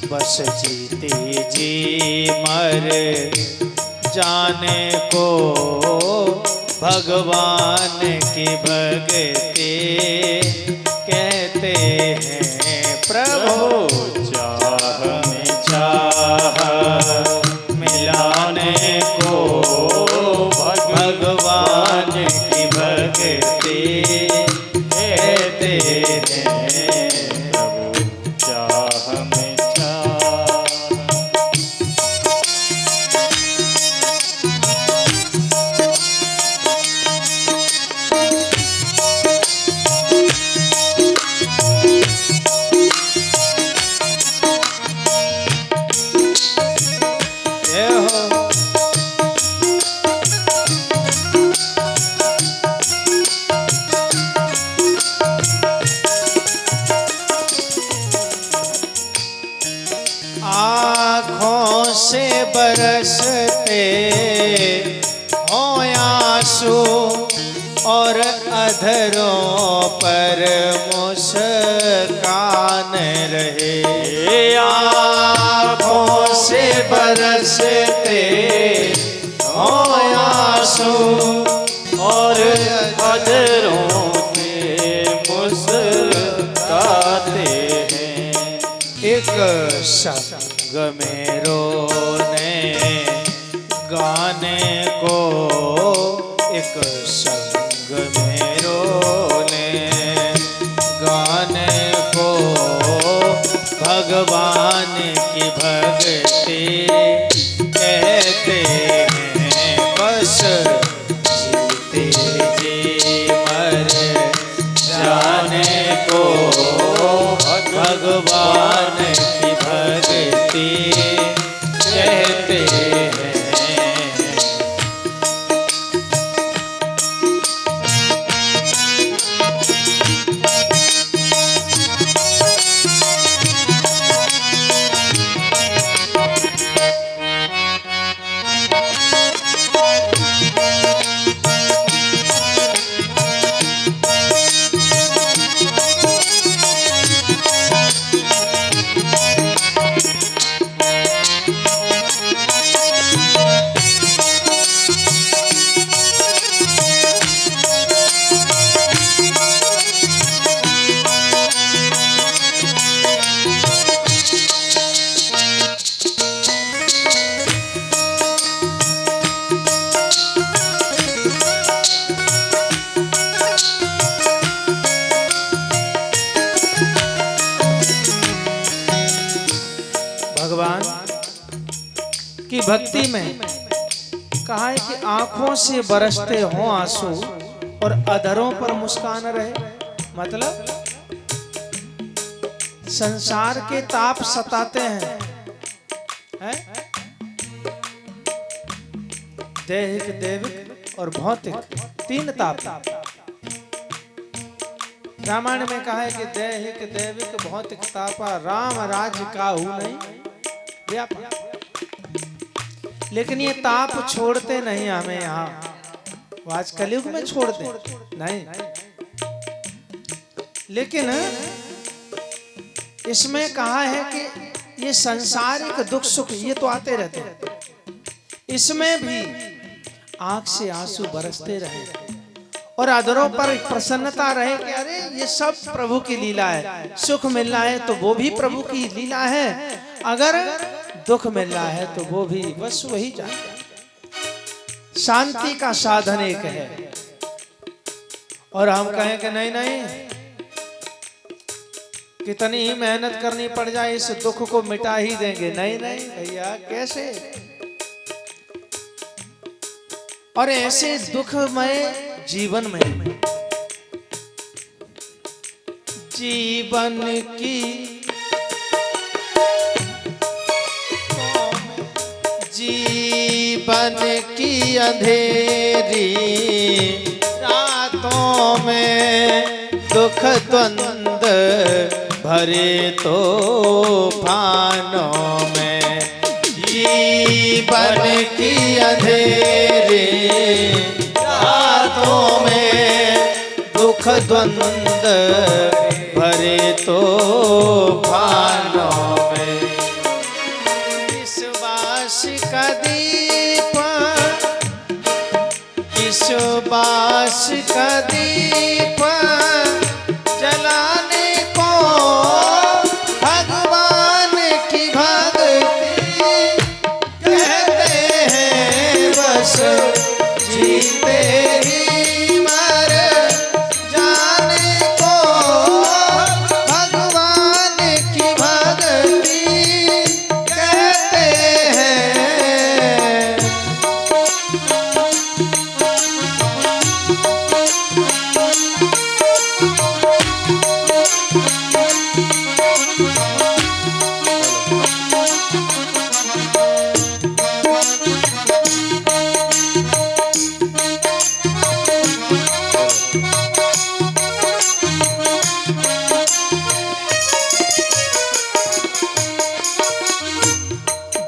बस जीते जी मर जाने को भगवान की भक्ति कहते हैं। प्रभु चाह में चाह मिलाने को भगवान की भक्ति कहते हैं। प्रभु चाह में चाह। आँखों से बरसते हो आंसू और अधरों पर मुस्कान रहे। आँखों से बरसते हो आंसू और अधरों पे मुस्काते हैं। एक संग में रोने गाने को, एक संग में रोने गाने को भगवान की भक्ति कहते हैं। बस जीते जी मर जाने को भगवान की भक्ति कहते हैं। भगवान की भक्ति में कहा है कि आंखों से बरसते हो आंसू और अधरों पर मुस्कान रहे। मतलब संसार के ताप सताते हैं, दैहिक दैविक और भौतिक, तीन ताप। रामायण में कहा है कि दैहिक दैविक भौतिक तापा राम राज्य काहू नहीं व्यापा। लेकिन ये ताप छोड़ते नहीं हमें। यहाँ आज कलयुग में छोड़ते नहीं, लेकिन इसमें कहा है कि ये सांसारिक दुख सुख ये तो आते रहते हैं, इसमें भी आंख से आंसू बरसते रहे और अधरों पर प्रसन्नता रहे कि अरे ये सब प्रभु की लीला है। सुख मिल रहा है तो वो भी प्रभु की लीला है, अगर दुख मिल रहा है तो वो भी बस वही जानता है। शांति का साधन एक है। और हम कहें कि नहीं नहीं, कितनी ही मेहनत करनी पड़ जाए इस दुख को मिटा ही देंगे। नहीं नहीं भैया, कैसे? और ऐसे दुखमय जीवन में जीवन की अंधेरी रातों में दुख द्वंद भरे तूफानों में, जीवन की अंधेरी रातों में दुख द्वंद भरे तूफानों में बास का दीप जलाने को भगवान की भक्ति कहते हैं। बस जीते ही मर जाने को भगवान की भक्ति कहते हैं।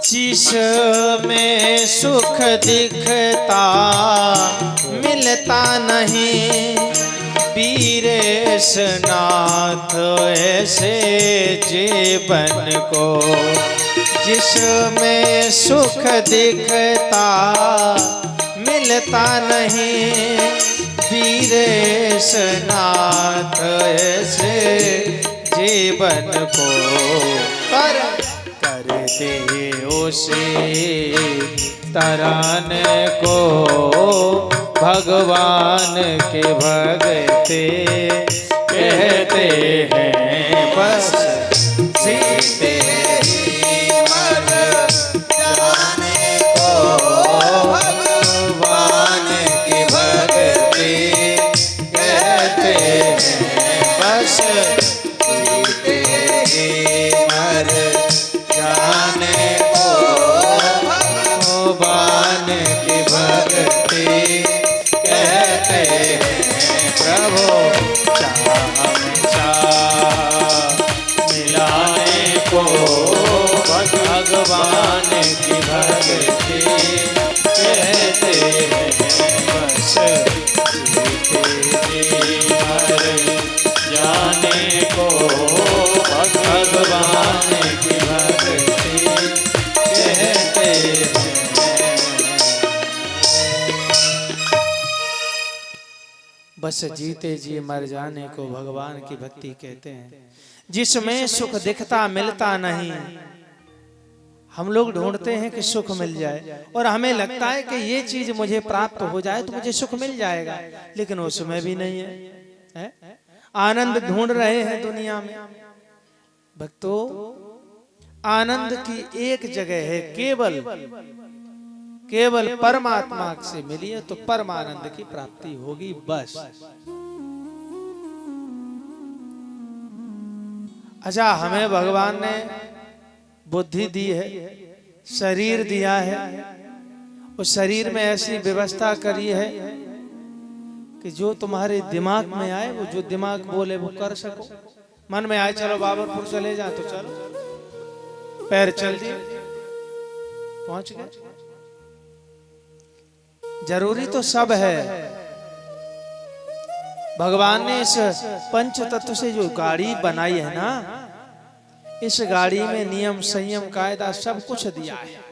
जिसमें सुख दिखता मिलता नहीं, वीरेश नाथ ऐसे जीवन को। जिसमें सुख दिखता मिलता नहीं, वीरेश नाथ ऐसे जीवन को। कर दे उसे तराने को भगवान के भगते कहते हैं। बस जीते ही मर जाने को भगवान की भक्ति कहते हैं। बस जीते ही मर जाने को भगवान की भक्ति कहते हैं। प्रभु चाह मिलाने को भगवान की भक्ति कहते हैं। बस जीते जी मर जाने को भगवान की भक्ति कहते हैं। बस जीते जी मर जाने को भगवान की भक्ति कहते हैं। जिसमें सुख दिखता मिलता नहीं। हम लोग ढूंढते हैं कि सुख मिल जाए और हमें लगता है कि ये चीज मुझे प्राप्त हो जाए तो मुझे सुख मिल जाएगा, लेकिन उसमें भी नहीं है। आनंद ढूंढ रहे हैं दुनिया में। भक्तों, आनंद की एक जगह है, केवल परमात्मा से मिलिए तो परमानंद की प्राप्ति होगी। बस अच्छा, हमें भगवान ने बुद्धि दी है, शरीर दिया है, उस शरीर में ऐसी व्यवस्था करी है कि जो तुम्हारे दिमाग में आए, वो जो दिमाग बोले वो कर सको। मन में आए चलो बाबरपुर चले जा तो चलो, पैर चल दिए पहुंच गए। जरूरी तो सब है। भगवान ने इस पंच तत्व से जो गाड़ी बनाई है ना, इस गाड़ी में नियम संयम कायदा सब कुछ दिया है।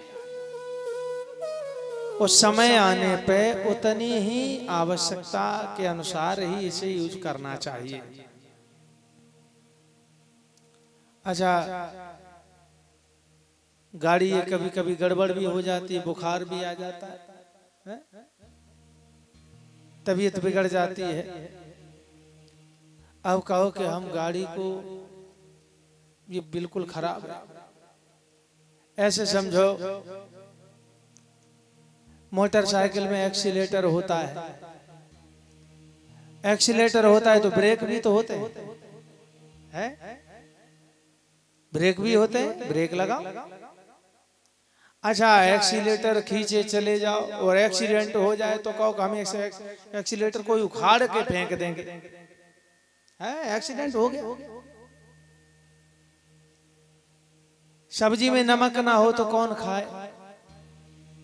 उस समय आने पे उतनी ही आवश्यकता के अनुसार ही इसे यूज करना चाहिए। अच्छा, गाड़ी ये कभी कभी गड़बड़ भी हो जाती है, बुखार भी आ जाता है, तबीयत बिगड़ जाती है। अब कहो कि हम गाड़ी को ये बिल्कुल खराब है, ऐसे समझो मोटरसाइकिल में एक्सीलेटर होता है, एक्सीलेटर होता है तो ब्रेक भी तो होते हैं, ब्रेक भी होते हैं, ब्रेक लगाओ। अच्छा, एक्सीलेटर खींचे चले जाओ और एक्सीडेंट हो जाए तो कहो कि हम एक्सीलेटर को उखाड़ के फेंक देंगे, है एक्सीडेंट हो गया। सब्जी में नमक ना हो तो कौन खाए,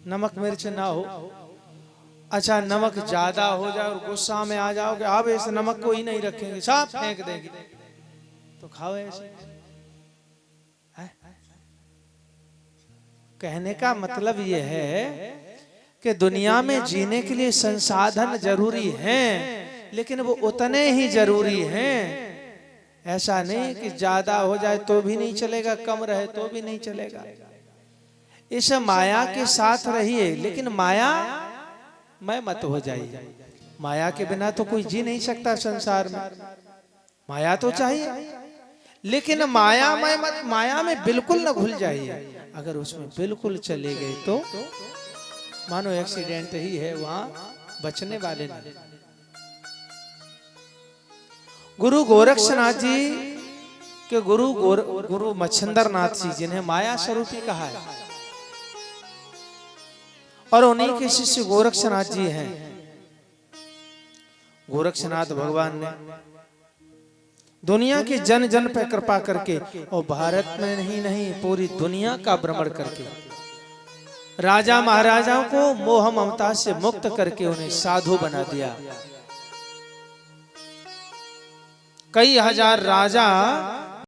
नमक मिर्च ना हो। अच्छा, नमक ज्यादा हो जाए और गुस्सा में आ जाओ कि अब इस नमक को ही नहीं रखेंगे, सब फेंक देंगे, तो खाओ ऐसे। कहने का मतलब यह है कि दुनिया में जीने के लिए संसाधन जरूरी हैं, लेकिन वो उतने ही जरूरी हैं। ऐसा नहीं कि ज्यादा हो जाए तो भी नहीं चलेगा, कम रहे तो भी नहीं चलेगा। इस माया के साथ रहिए, लेकिन माया मैं मत हो जाइए। माया के बिना तो कोई जी नहीं सकता संसार में, माया तो चाहिए, लेकिन माया में बिल्कुल न घुल जाइए। अगर उसमें बिल्कुल चले गए तो मानो एक्सीडेंट ही है, वहां बचने वाले नहीं। गुरु गोरक्षनाथ जी के गुरु मच्छिंद्र नाथ जी, जिन्हें माया स्वरूपी कहा है, और उन्हीं के शिष्य गोरक्षनाथ जी हैं। गोरक्षनाथ भगवान ने दुनिया के जन जन पे कृपा करके, और भारत में नहीं पूरी दुनिया का भ्रमण करके राजा महाराजाओं को मोह ममता से मुक्त करके उन्हें साधु बना दिया। कई हजार राजा